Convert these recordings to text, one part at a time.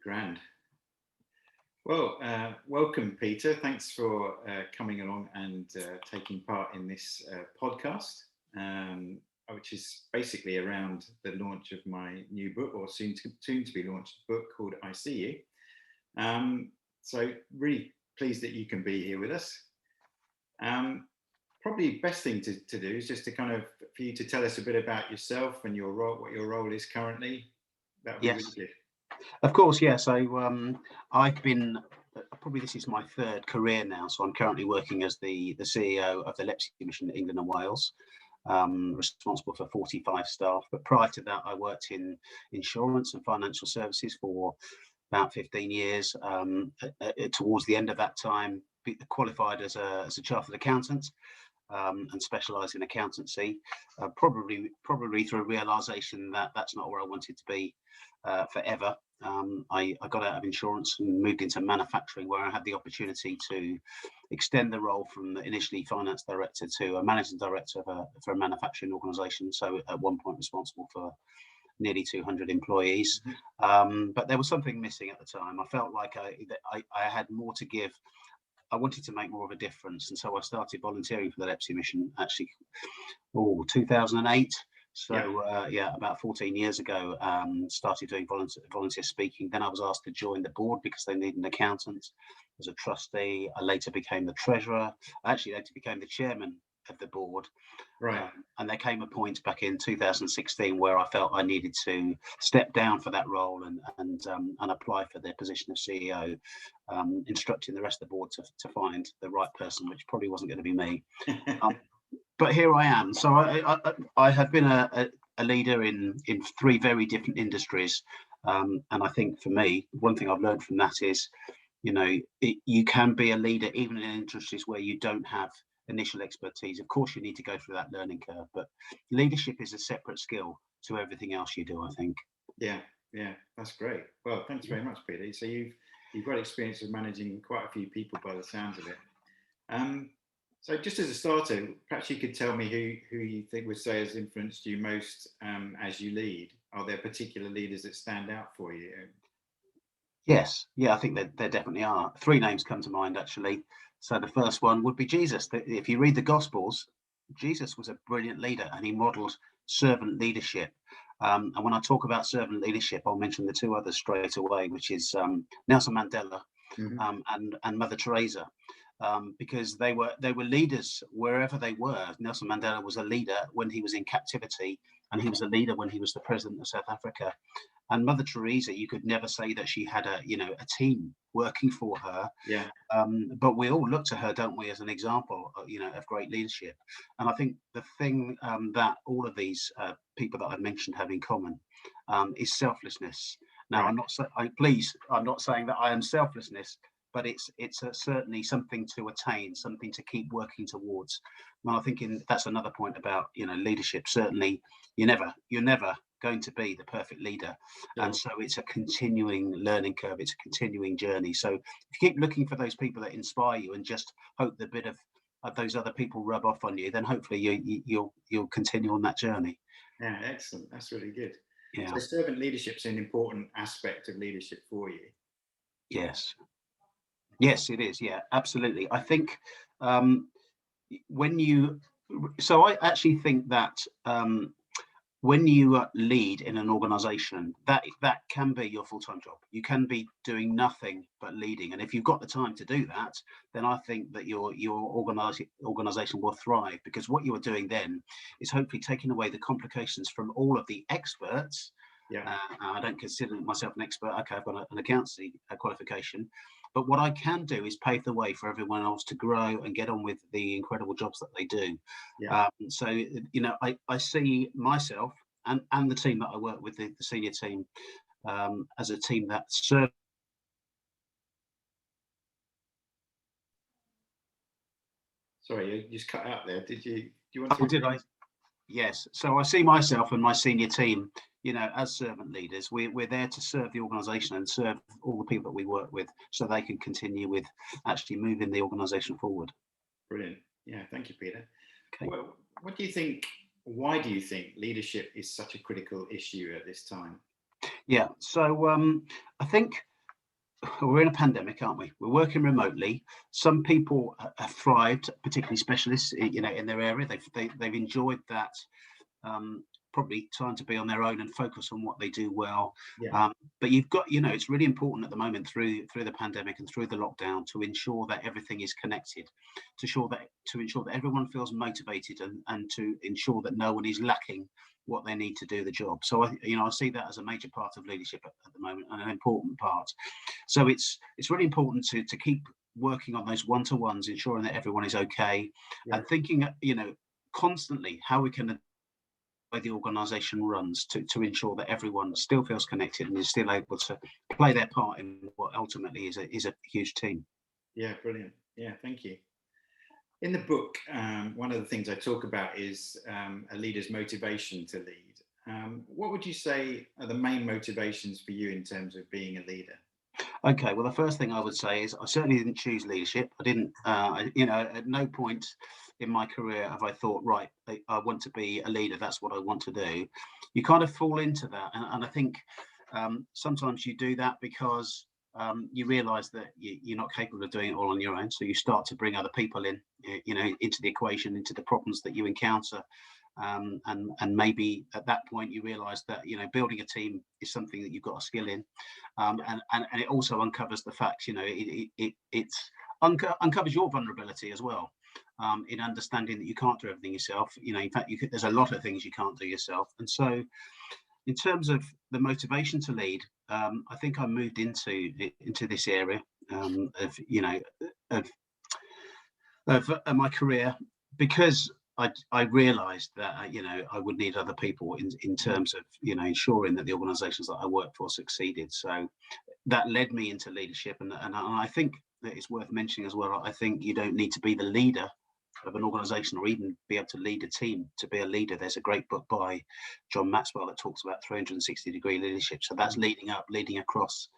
Grand. Well, welcome, Peter. Thanks for coming along and taking part in this podcast, which is basically around the launch of my new book, or soon to be launched book called I See You. So really pleased that you can be here with us. Probably best thing to do is just to kind of, for you to tell us a bit about yourself and your role, what your role is currently. That would be really good. Of course, yeah. So I've been, probably this is my third career now. So I'm currently working as the CEO of the Leadership Mission in England and Wales, responsible for 45 staff. But prior to that, I worked in insurance and financial services for about 15 years. Towards the end of that time, qualified as a chartered accountant. And specialise in accountancy, probably through a realisation that that's not where I wanted to be forever. I got out of insurance and moved into manufacturing, where I had the opportunity to extend the role from initially finance director to a managing director for a manufacturing organisation. So at one point responsible for nearly 200 employees. But there was something missing at the time. I felt like I had more to give. I wanted to make more of a difference, and so I started volunteering for the Leadership Mission actually 2008. So about 14 years ago, started doing volunteer speaking. Then I was asked to join the board because they needed an accountant. As a trustee, I later became the treasurer. I actually later became the chairman of the board. Right. And there came a point back in 2016 where I felt I needed to step down for that role and apply for the position of CEO, instructing the rest of the board to find the right person, which probably wasn't going to be me. But here I am. So I have been a leader in three very different industries, and I think for me, one thing I've learned from that is, you can be a leader even in industries where you don't have initial expertise. Of course, you need to go through that learning curve, but leadership is a separate skill to everything else you do, I think. Yeah, that's great. Well, thanks very much, Peter. So you've got experience of managing quite a few people by the sounds of it. So just as a starter, perhaps you could tell me who you think would say has influenced you most as you lead. Are there particular leaders that stand out for you? Yes, I think that there definitely are. Three names come to mind, actually. So the first one would be Jesus. If you read the Gospels, Jesus was a brilliant leader and he modelled servant leadership. And when I talk about servant leadership, I'll mention the two others straight away, which is Nelson Mandela and Mother Teresa. Because they were leaders wherever they were. Nelson Mandela was a leader when he was in captivity, and he was a leader when he was the president of South Africa. And Mother Teresa, you could never say that she had a team working for her. Yeah. But we all look to her, don't we, as an example, of great leadership. And I think the thing that all of these people that I've mentioned have in common is selflessness. Now, right. I'm not saying that I am selflessness, but it's certainly something to attain, something to keep working towards. And I think that's another point about leadership. Certainly, you're never going to be the perfect leader, and so it's a continuing learning curve. It's a continuing journey. So if you keep looking for those people that inspire you, and just hope the bit of those other people rub off on you, then hopefully you'll continue on that journey. Yeah, excellent. That's really good. Yeah. So servant leadership is an important aspect of leadership for you. Yes, it is. Yeah, absolutely. I think I actually think that when you lead in an organization, that can be your full-time job. You can be doing nothing but leading, and if you've got the time to do that, then I think that your organization will thrive, because what you are doing then is hopefully taking away the complications from all of the experts. Yeah. I don't consider myself an expert. Okay, I've got an accountancy qualification, but what I can do is pave the way for everyone else to grow and get on with the incredible jobs that they do. Yeah. So I see myself and the team that I work with, the senior team, as a team that serves. Sorry, you just cut out there. Do you want to? Oh, did I? Yes. So I see myself and my senior team, as servant leaders. We're there to serve the organisation and serve all the people that we work with, so they can continue with actually moving the organisation forward. Brilliant. Yeah, thank you, Peter. Okay. Well, why do you think leadership is such a critical issue at this time? Yeah. So I think we're in a pandemic, aren't we? We're working remotely. Some people have thrived, particularly specialists, in their area. They've enjoyed that, probably time to be on their own and focus on what they do well. Yeah. But you've got, it's really important at the moment through the pandemic and through the lockdown to ensure that everything is connected, to ensure that everyone feels motivated, and to ensure that no one is lacking what they need to do the job. So I see that as a major part of leadership at the moment, and an important part. So it's really important to keep working on those one-to-ones, ensuring that everyone is okay, Yeah. and thinking, constantly how we can way the organisation runs to ensure that everyone still feels connected and is still able to play their part in what ultimately is a huge team. Yeah, brilliant. Yeah, thank you. In the book, one of the things I talk about is a leader's motivation to lead. What would you say are the main motivations for you in terms of being a leader? Okay, well, the first thing I would say is I certainly didn't choose leadership. I didn't, at no point in my career have I thought, right, I want to be a leader. That's what I want to do. You kind of fall into that. And I think sometimes you do that because you realize that you're not capable of doing it all on your own. So you start to bring other people in, into the equation, into the problems that you encounter. And maybe at that point you realize that building a team is something that you've got a skill in, and it also uncovers the facts. It uncovers your vulnerability as well, in understanding that you can't do everything yourself. In fact, there's a lot of things you can't do yourself. And so in terms of the motivation to lead, I think I moved into this area of my career because I realised that I would need other people in terms of ensuring that the organisations that I work for succeeded. So that led me into leadership, and I think that it's worth mentioning as well. I think you don't need to be the leader of an organisation or even be able to lead a team to be a leader. There's a great book by John Maxwell that talks about 360-degree leadership. So that's leading up, leading across,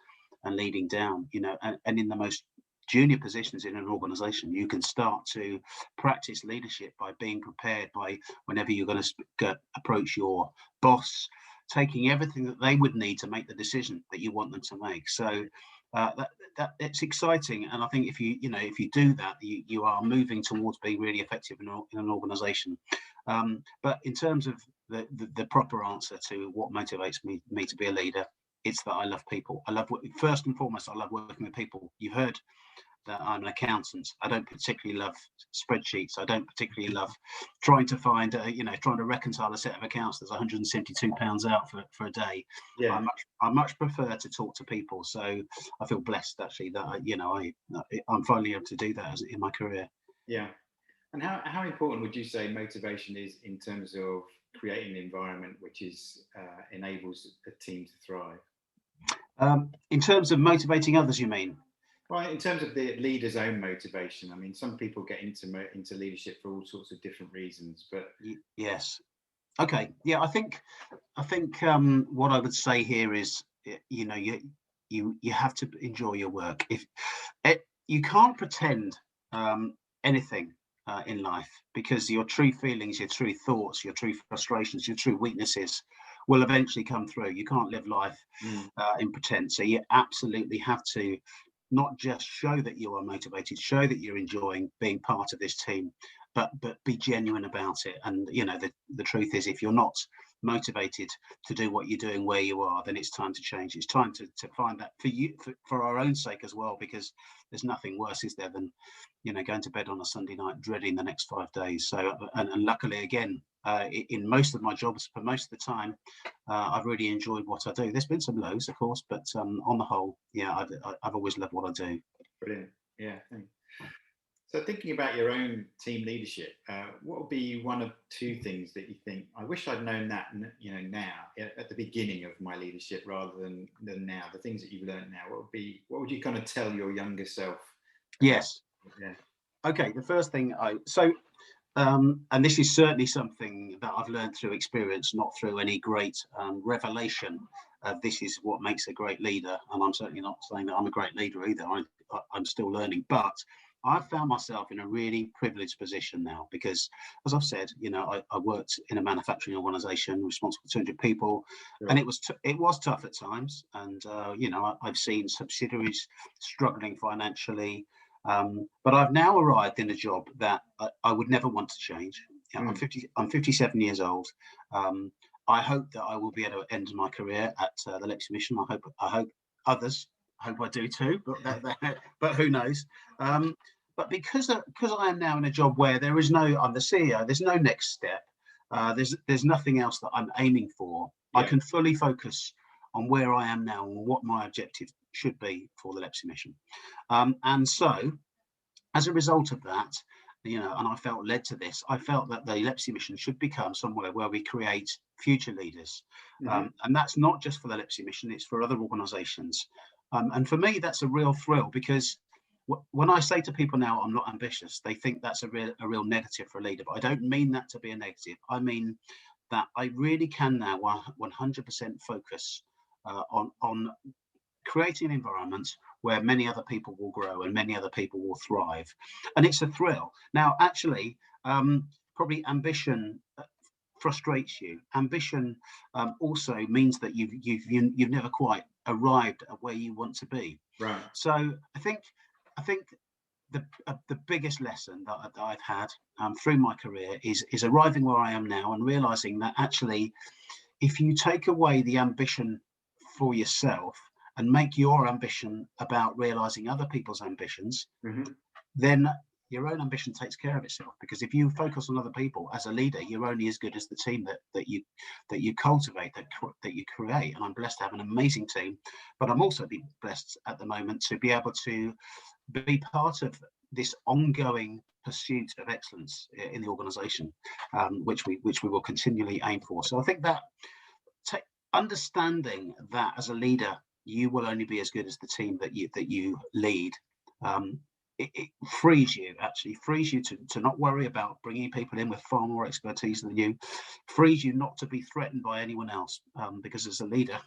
and leading down. And in the most junior positions in an organization, you can start to practice leadership by being prepared, by whenever you're going to approach your boss, taking everything that they would need to make the decision that you want them to make. So that it's exciting, and I think if you do that, you are moving towards being really effective in an organization. But in terms of the proper answer to what motivates me to be a leader, it's that I love people. First and foremost, I love working with people. You've heard that I'm an accountant. I don't particularly love spreadsheets. I don't particularly love trying to find, trying to reconcile a set of accounts that's £172 out for a day. Yeah. I much prefer to talk to people. So I feel blessed actually that I'm finally able to do that in my career. Yeah. And how important would you say motivation is in terms of creating an environment which enables a team to thrive? In terms of motivating others, you mean? Well, in terms of the leader's own motivation, I mean, some people get into leadership for all sorts of different reasons, but yes, okay, yeah, I think what I would say here is, you have to enjoy your work. You can't pretend anything in life, because your true feelings, your true thoughts, your true frustrations, your true weaknesses will eventually come through. You can't live life in pretend. So you absolutely have to not just show that you are motivated, show that you're enjoying being part of this team, but be genuine about it. And the truth is, if you're not motivated to do what you're doing where you are, then it's time to change. It's time to find that for you, for our own sake as well, because there's nothing worse, is there, than going to bed on a Sunday night dreading the next 5 days. So and luckily, again, in most of my jobs, for most of the time, I've really enjoyed what I do. There's been some lows, of course, but on the whole, yeah, I've always loved what I do. Brilliant. Yeah, thanks. So thinking about your own team leadership, what would be one of two things that you think, I wish I'd known that, now at the beginning of my leadership rather than now, the things that you've learned now, what would you kind of tell your younger self? Yes. Yeah. Okay. The first thing and this is certainly something that I've learned through experience, not through any great revelation. This is what makes a great leader. And I'm certainly not saying that I'm a great leader either. I'm still learning. But I've found myself in a really privileged position now because, as I've said, I worked in a manufacturing organisation responsible for 200 people, Sure. and it was tough at times. And I've seen subsidiaries struggling financially, but I've now arrived in a job that I would never want to change. Mm. I'm 57 years old. I hope that I will be able to end my career at the Leipzig Mission. I hope others hope I do too, but who knows? But because I am now in a job where I'm the CEO, there's no next step. There's nothing else that I'm aiming for. I can fully focus on where I am now and what my objective should be for the Leipzig Mission. And so, as a result of that, and I felt led to this, I felt that the Leipzig Mission should become somewhere where we create future leaders. And that's not just for the Leipzig Mission, it's for other organizations. And for me, that's a real thrill because when I say to people now, I'm not ambitious, they think that's a real negative for a leader, but I don't mean that to be a negative. I mean that I really can now 100% focus on creating an environment where many other people will grow and many other people will thrive. And it's a thrill. Now, actually, probably ambition frustrates you. Ambition also means that you've never quite arrived at where you want to be. Right. So I think the biggest lesson that I've had through my career is arriving where I am now and realizing that actually, if you take away the ambition for yourself and make your ambition about realizing other people's ambitions, then your own ambition takes care of itself. Because if you focus on other people as a leader, you're only as good as the team that you cultivate, that you create. And I'm blessed to have an amazing team, but I'm also blessed at the moment to be able to be part of this ongoing pursuit of excellence in the organization, which we will continually aim for. So I think that understanding that as a leader, you will only be as good as the team that you lead. It frees you to not worry about bringing people in with far more expertise than you, frees you not to be threatened by anyone else, because as a leader,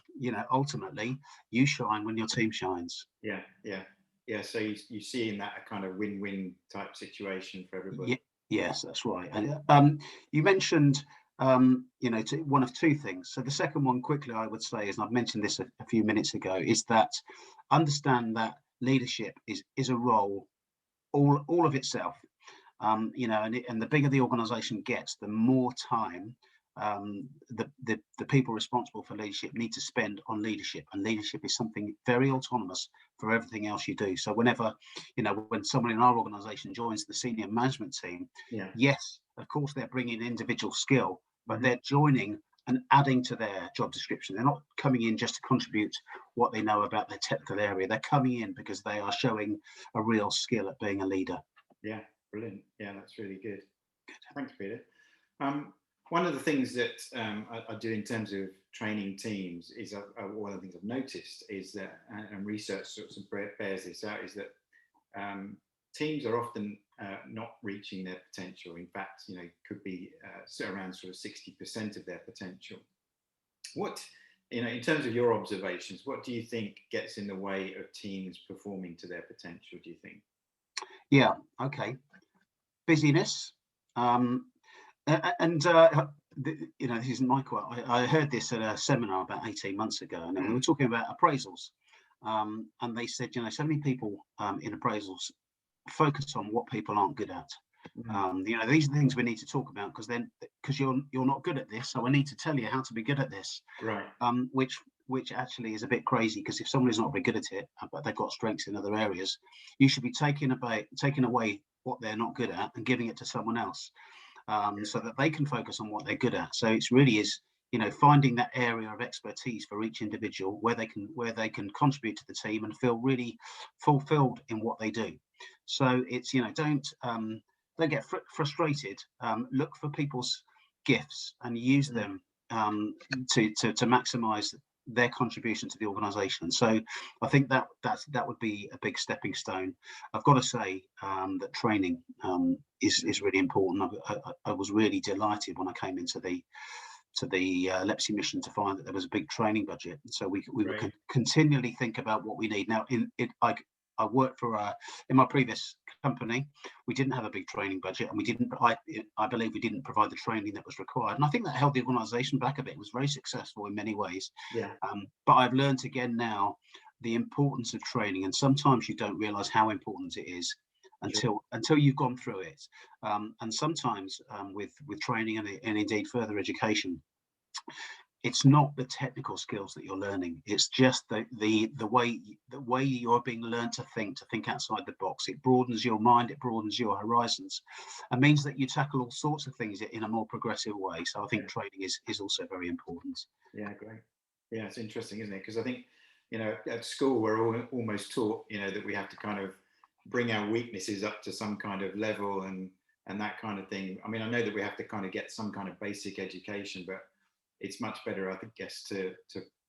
ultimately you shine when your team shines. Yeah. So you see in that a kind of win-win type situation for everybody. Yes, that's right. And you mentioned one of two things. So the second one, quickly, I would say, is, and I've mentioned this a few minutes ago, is that understand that leadership is a role all of itself. And the bigger the organization gets, the more time the people responsible for leadership need to spend on leadership. And leadership is something very autonomous for everything else you do. So when someone in our organization joins the senior management team, yes, of course, they're bringing individual skill, but they're joining and adding to their job description. They're not coming in just to contribute what they know about their technical area. They're coming in because they are showing a real skill at being a leader. Yeah, brilliant. Yeah, that's really good. Thanks, Peter. One of the things that I do in terms of training teams is one of the things I've noticed is that, and research sort of bears this out, is that teams are often not reaching their potential. In fact, could be around sort of 60% of their potential. What, in terms of your observations, what do you think gets in the way of teams performing to their potential, do you think? Yeah, okay. Busyness. This isn't my quote. I heard this at a seminar about 18 months ago, and we were talking about appraisals. And they said, so many people in appraisals focus on what people aren't good at. These are things we need to talk about because you're not good at this, so I need to tell you how to be good at this. Right. Which actually is a bit crazy, because if somebody's not very good at it, but they've got strengths in other areas, you should be taking away what they're not good at and giving it to someone else, so that they can focus on what they're good at. So it's really is, finding that area of expertise for each individual where they can contribute to the team and feel really fulfilled in what they do. So it's, don't get frustrated. Look for people's gifts and use them to maximize their contribution to the organization. So I think that would be a big stepping stone. I've got to say that training is really important. I was really delighted when I came into the Leipzig Mission to find that there was a big training budget, so we would continually think about what we need. Now, I worked for in my previous company. We didn't have a big training budget, and we didn't. I believe we didn't provide the training that was required, and I think that held the organisation back a bit. It was very successful in many ways. Yeah. But I've learned again now the importance of training, and sometimes you don't realise how important it is until you've gone through it. And sometimes with training and indeed further education, it's not the technical skills that you're learning. It's just the way you're being learned to think outside the box. It broadens your mind, it broadens your horizons, and means that you tackle all sorts of things in a more progressive way. So I think training is also very important. Yeah, great. Yeah, it's interesting, isn't it? Because I think, at school we're almost taught, that we have to kind of bring our weaknesses up to some kind of level and that kind of thing. I mean, I know that we have to kind of get some kind of basic education, but it's much better, I guess, to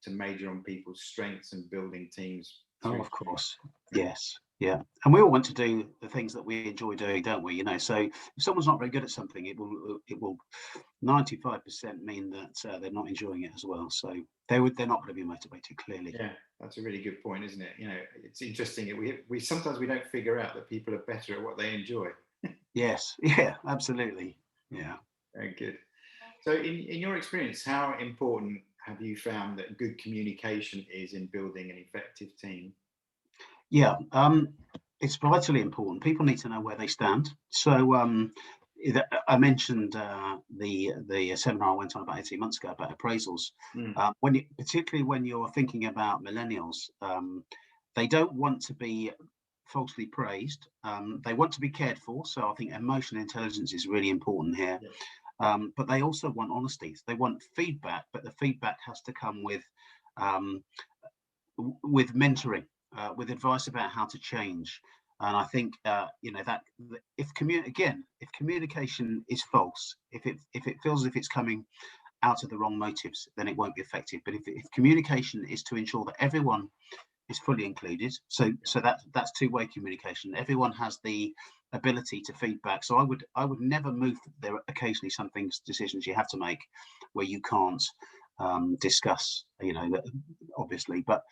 major on people's strengths and building teams. Oh, of course. Yes. Yeah. And we all want to do the things that we enjoy doing, don't we? So if someone's not very good at something, it will 95% mean that they're not enjoying it as well. So they're not going to be motivated, clearly. Yeah, that's a really good point, isn't it? It's interesting. We sometimes we don't figure out that people are better at what they enjoy. Yes. Yeah, absolutely. Yeah. Very good. So in your experience, how important have you found that good communication is in building an effective team? Yeah, it's vitally important. People need to know where they stand. So I mentioned the seminar I went on about 18 months ago about appraisals. Particularly when you're thinking about millennials, they don't want to be falsely praised. They want to be cared for. So I think emotional intelligence is really important here. Yeah. But they also want honesty. They want feedback, but the feedback has to come with mentoring, with advice about how to change. And I think that if communication is false, if it feels as if it's coming out of the wrong motives, then it won't be effective. But if communication is to ensure that everyone is fully included, so that's two-way communication. Everyone has the ability to feedback. So I would never move. There are occasionally some decisions you have to make where you can't discuss, obviously, but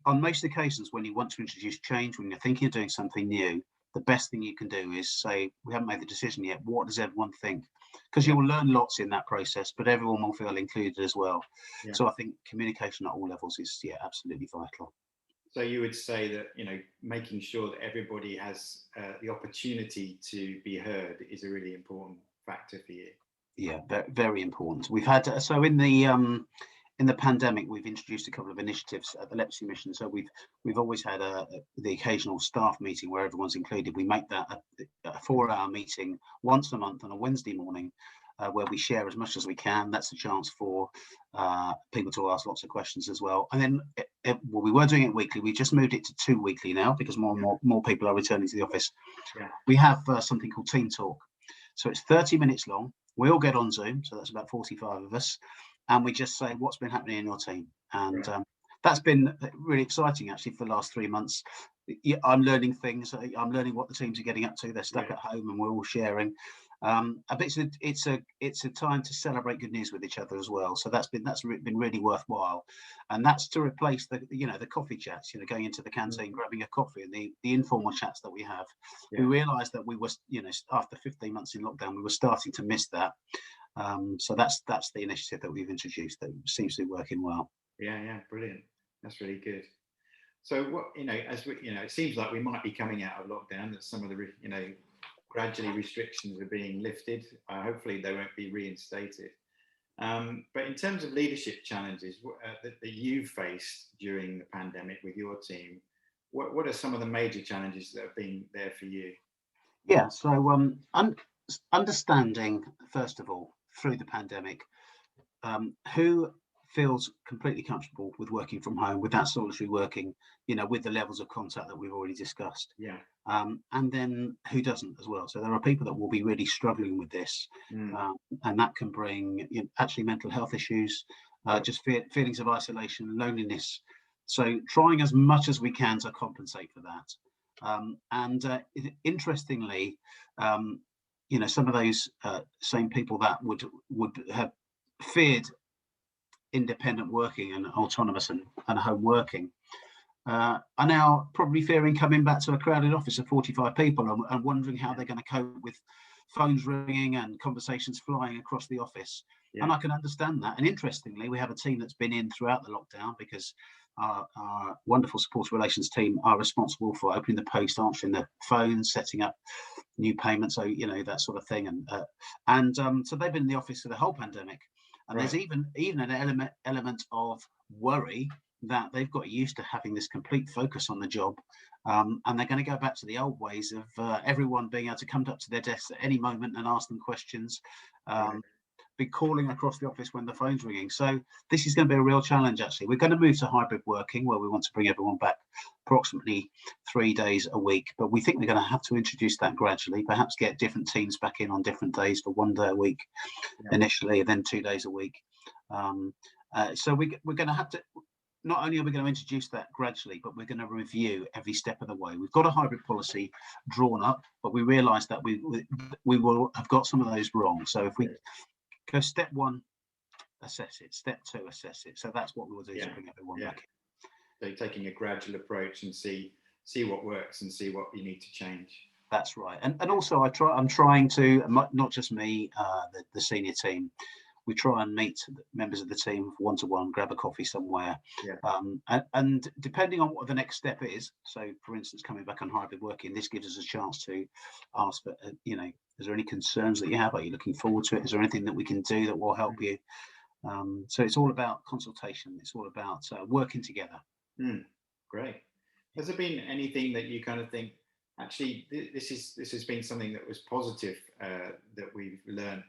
on most occasions when you want to introduce change, when you're thinking of doing something new, the best thing you can do is say, we haven't made the decision yet, what does everyone think? Because you'll learn lots in that process, but everyone will feel included as well. Yeah. So I think communication at all levels is absolutely vital. So you would say that, making sure that everybody has the opportunity to be heard is a really important factor for you. Yeah, very important. We've had, so in the pandemic, we've introduced a couple of initiatives at the Leadership Mission. So we've always had the occasional staff meeting where everyone's included. We make that a 4-hour meeting once a month on a Wednesday morning, where we share as much as we can. That's a chance for people to ask lots of questions as well. And then we were doing it weekly. We just moved it to 2 weekly now because more people are returning to the office. Yeah. We have something called Team Talk. So it's 30 minutes long. We all get on Zoom, so that's about 45 of us, and we just say what's been happening in your team. And that's been really exciting, actually, for the last 3 months. I'm learning things. I'm learning what the teams are getting up to. They're stuck at home, and we're all sharing. It's a time to celebrate good news with each other as well. So that's been really worthwhile, and that's to replace the coffee chats. Going into the canteen, grabbing a coffee, and the informal chats that we have. Yeah. We realised that we were, after 15 months in lockdown, we were starting to miss that. So that's the initiative that we've introduced that seems to be working well. Yeah, brilliant. That's really good. So what as we it seems like we might be coming out of lockdown. That some of the gradually restrictions are being lifted. Hopefully they won't be reinstated. But in terms of leadership challenges that you've faced during the pandemic with your team, what are some of the major challenges that have been there for you? Yeah, so understanding, first of all, through the pandemic, who feels completely comfortable with working from home, with that solitary working, with the levels of contact that we've already discussed. Yeah. And then who doesn't as well. So there are people that will be really struggling with this, and that can bring actually mental health issues, just feelings of isolation, loneliness. So trying as much as we can to compensate for that. Interestingly, some of those same people that would have feared independent working and autonomous and home working are now probably fearing coming back to a crowded office of 45 people and wondering how they're going to cope with phones ringing and conversations flying across the office. Yeah. And I can understand that. And interestingly, we have a team that's been in throughout the lockdown, because our wonderful support relations team are responsible for opening the post, answering the phones, setting up new payments, so that sort of thing. And so they've been in the office for the whole pandemic. And there's even an element of worry that they've got used to having this complete focus on the job, and they're going to go back to the old ways of everyone being able to come up to their desks at any moment and ask them questions, be calling across the office when the phone's ringing. So this is going to be a real challenge, actually. We're going to move to hybrid working, where we want to bring everyone back approximately 3 days a week, but we think we're going to have to introduce that gradually, perhaps get different teams back in on different days for 1 day a week initially, and then 2 days a week. So we're going to have to, not only are we going to introduce that gradually, but we're going to review every step of the way. We've got a hybrid policy drawn up, but we realise that we will have got some of those wrong. So if we go step one, assess it. Step two, assess it. So that's what we will do to bring everyone back in. So taking a gradual approach and see what works and see what you need to change. That's right. And also I'm trying to, not just me, the senior team, we try and meet members of the team one-to-one, grab a coffee somewhere. And depending on what the next step is, so for instance, coming back on hybrid working, this gives us a chance to ask for, is there any concerns that you have? Are you looking forward to it? Is there anything that we can do that will help you? So it's all about consultation. It's all about working together. Great. Has there been anything that you kind of think, actually, this has been something that was positive that we've learned,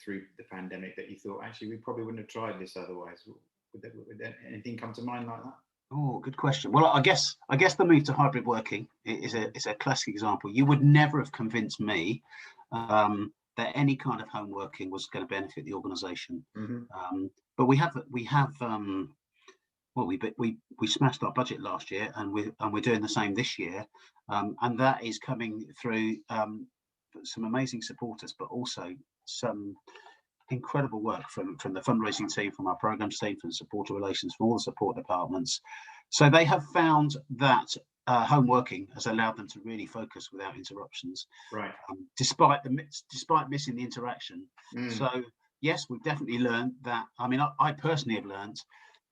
through the pandemic, that you thought, actually, we probably wouldn't have tried this otherwise? Would anything come to mind like that? Oh, good question. Well, I guess the move to hybrid working is a classic example. You would never have convinced me that any kind of home working was going to benefit the organisation. But we smashed our budget last year, and we're doing the same this year, and that is coming through some amazing supporters, but also some incredible work from the fundraising team, from our programs team, from supporter relations, from all the support departments. So they have found that home working has allowed them to really focus without interruptions, despite missing the interaction. So yes, we've definitely learned that. I mean, I personally have learned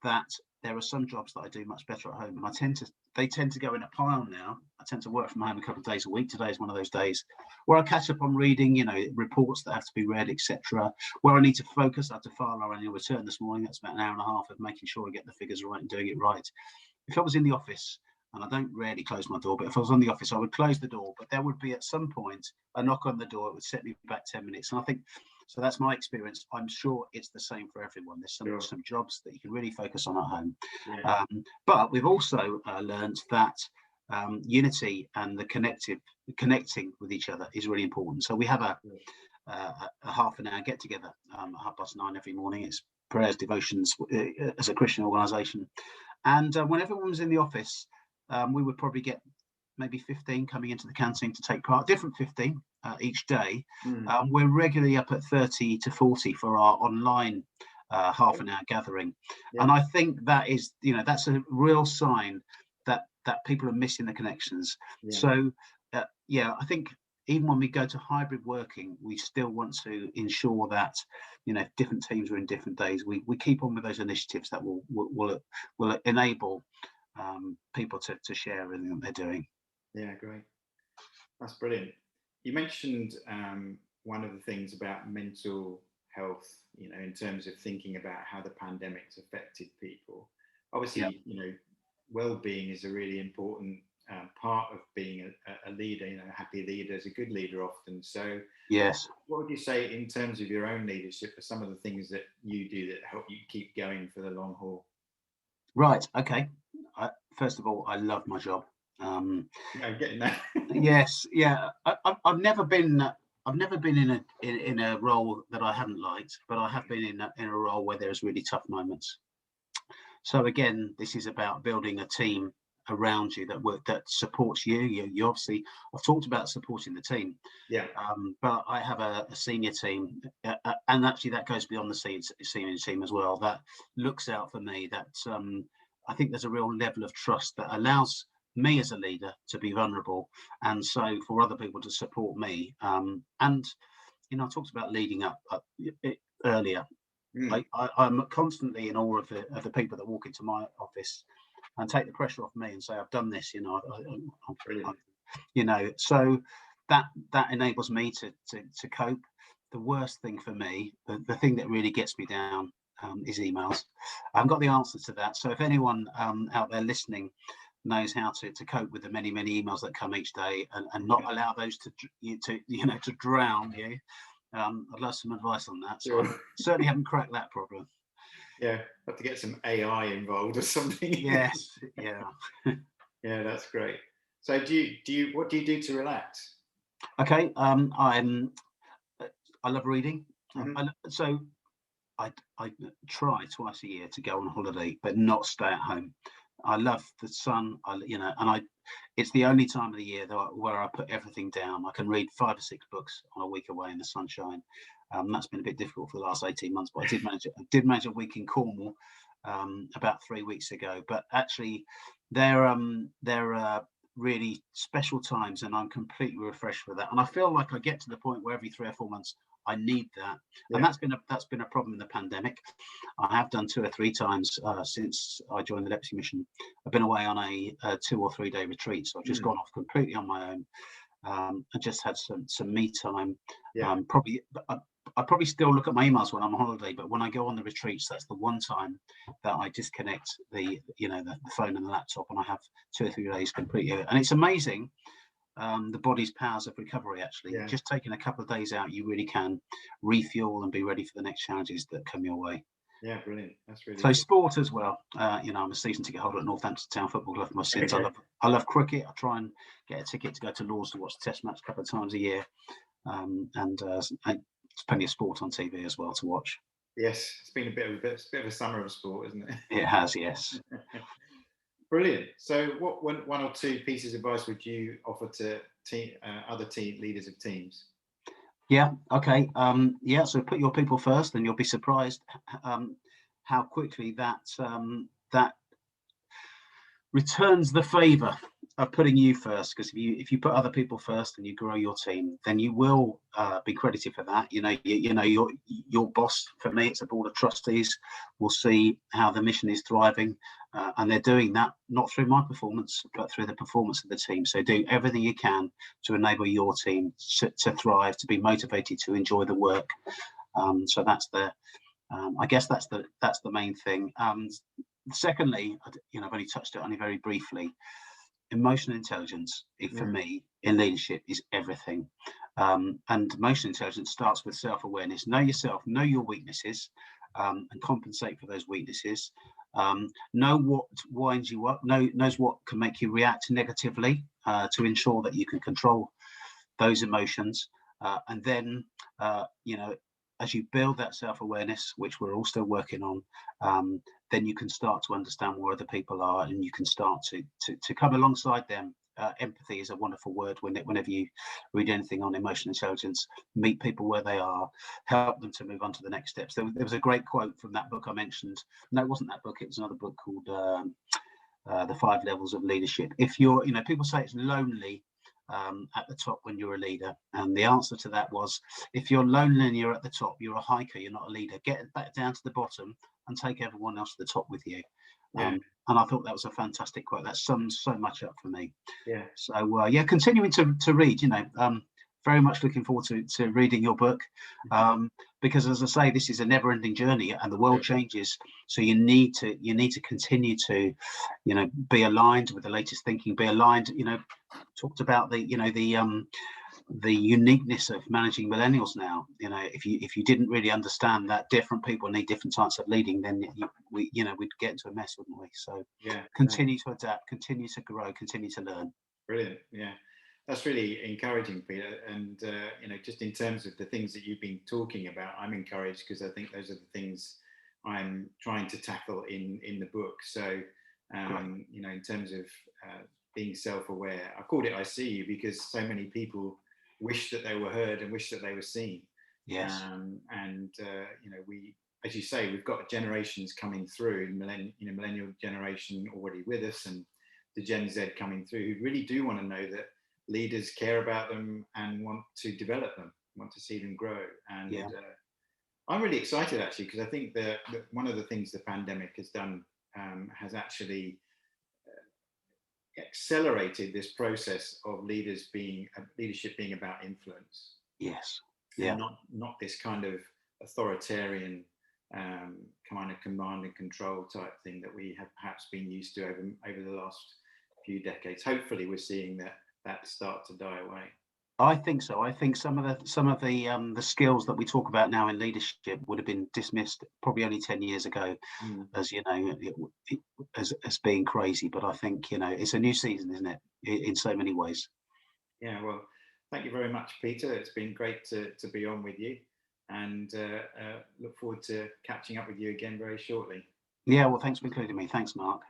that there are some jobs that I do much better at home, and they tend to go in a pile now. I tend to work from home a couple of days a week. Today is one of those days where I catch up on reading, reports that have to be read, etc. Where I need to focus, I had to file our annual return this morning. That's about an hour and a half of making sure I get the figures right and doing it right. If I was in the office, and I don't rarely close my door, but if I was on the office, I would close the door, but there would be at some point a knock on the door. It would set me back 10 minutes. And I think, so that's my experience. I'm sure it's the same for everyone. There's some jobs that you can really focus on at home. But we've also learned that unity and the connecting with each other is really important. So we have a half an hour get together at 9:30 every morning. It's prayers, devotions as a Christian organisation. And when everyone was in the office, we would probably get maybe 15 coming into the canteen to take part, different 15 each day. We're regularly up at 30 to 40 for our online half an hour gathering. And I think that is, that's a real sign that people are missing the connections. So I think even when we go to hybrid working, we still want to ensure that, different teams are in different days. We keep on with those initiatives that will enable people to share everything that they're doing. Yeah, great. That's brilliant. You mentioned one of the things about mental health, in terms of thinking about how the pandemic's affected people. Obviously, well-being is a really important part of being a leader. A happy leader is a good leader often. So yes, what would you say in terms of your own leadership are some of the things that you do that help you keep going for the long haul? Right. Okay. First of all, I love my job. I'm getting that. Yes. Yeah. I've never been in a role that I haven't liked, but I have been in a role where there's really tough moments. So again, this is about building a team around you that supports you. You obviously, I've talked about supporting the team. But I have a senior team, and actually that goes beyond the senior team as well. That looks out for me. That I think there's a real level of trust that allows me as a leader to be vulnerable, and so for other people to support me. And I talked about leading up earlier. Mm, I'm constantly in awe of the people that walk into my office and take the pressure off me and say, I've done this, brilliant. so that enables me to cope. The worst thing for me, the thing that really gets me down, is emails. I haven't got the answer to that. So if anyone out there listening knows how to cope with the many emails that come each day, and not allow those to drown you, I'd love some advice on that. So I Sure. certainly haven't cracked that problem. Yeah, have to get some AI involved or something. Yes, yeah. Yeah, that's great. So what do you do to relax? Okay. I love reading. Hmm. So I try twice a year to go on holiday, but not stay at home. I love the sun. It's the only time of the year where I put everything down. I can read 5 or 6 books on a week away in the sunshine. That's been a bit difficult for the last 18 months, but I did manage a week in Cornwall about 3 weeks ago. But actually, they're really special times, and I'm completely refreshed for that. And I feel like I get to the point where every 3 or 4 months I need that, and Yeah. that's been a problem in the pandemic. I have done 2 or 3 times since I joined the Leipzig mission. I've been away on a 2 or 3 day retreat, so I've just Mm, gone off completely on my own, and just had some me time. yeah. Probably, I probably still look at my emails when I'm on holiday, but when I go on the retreats, that's the one time that I disconnect the phone and the laptop, and I have 2 or 3 days completely. And it's amazing, the body's powers of recovery. Actually, Yeah. just taking a couple of days out, you really can refuel and be ready for the next challenges that come your way. Yeah, brilliant. That's really So good. sport as well. I'm a season ticket holder at Northampton Town Football Club for my sins. Okay. I love cricket. I try and get a ticket to go to Lords to watch the Test match a couple of times a year, and there's plenty of sport on TV as well to watch. Yes, it's been it's a bit of a summer of sport, isn't It has, yes. it? Brilliant. So, what one or two pieces of advice would you offer to other team leaders of teams? Yeah. Okay. Yeah. So put your people first, and you'll be surprised how quickly that returns the favor of putting you first. Because if you put other people first and you grow your team, then you will be credited for that. Your boss, for me, it's a board of trustees, will see how the mission is thriving, and they're doing that not through my performance, but through the performance of the team. So do everything you can to enable your team to thrive, to be motivated, to enjoy the work. So that's I guess that's the main thing. Secondly, I've only touched it on it very briefly. Emotional intelligence, for Mm, me, in leadership is everything. And emotional intelligence starts with self-awareness. Know yourself, know your weaknesses, and compensate for those weaknesses. Know what winds you up, knows what can make you react negatively, to ensure that you can control those emotions. And then, as you build that self-awareness, which we're all still working on, then you can start to understand where other people are, and you can start to come alongside them. Empathy is a wonderful word whenever you read anything on emotional intelligence. Meet people where they are, help them to move on to the next steps. There was a great quote from that book I mentioned. No, it wasn't that book. It was another book called The 5 Levels of Leadership. If people say it's lonely at the top when you're a leader, and the answer to that was, if you're lonely and you're at the top, you're a hiker, you're not a leader. Get back down to the bottom and take everyone else to the top with you. yeah, And I thought that was a fantastic quote. That sums so much up for me. yeah, So continuing to read. Very much looking forward to reading your book, because, as I say, this is a never-ending journey, and the world sure. changes. So you need to continue to, be aligned with the latest thinking. Be aligned. Talked about the uniqueness of managing millennials now. If you didn't really understand that different people need different types of leading, then we'd get into a mess, wouldn't we? So Yeah, no, continue to adapt, continue to grow, continue to learn. brilliant. Yeah, that's really encouraging, Peter. And just in terms of the things that you've been talking about, I'm encouraged because I think those are the things I'm trying to tackle in the book. So, Great. in terms of being self-aware, I called it "I See You" because so many people wish that they were heard and wish that they were seen. Yes. And we as you say, we've got generations coming through, millennial generation already with us, and the Gen Z coming through, who really do want to know that leaders care about them and want to develop them, want to see them grow. And I'm really excited, actually, because I think that one of the things the pandemic has done has actually accelerated this process of leadership being about influence. Yes. Yeah. And not this kind of authoritarian kind of command and control type thing that we have perhaps been used to over the last few decades. Hopefully, we're seeing that start to die away. I think so. I think some of the skills that we talk about now in leadership would have been dismissed probably only 10 years ago, as as being crazy. But I think it's a new season, isn't it? In so many ways. Yeah. Well, thank you very much, Peter. It's been great to be on with you, and look forward to catching up with you again very shortly. Yeah. Well, thanks for including me. Thanks, Mark.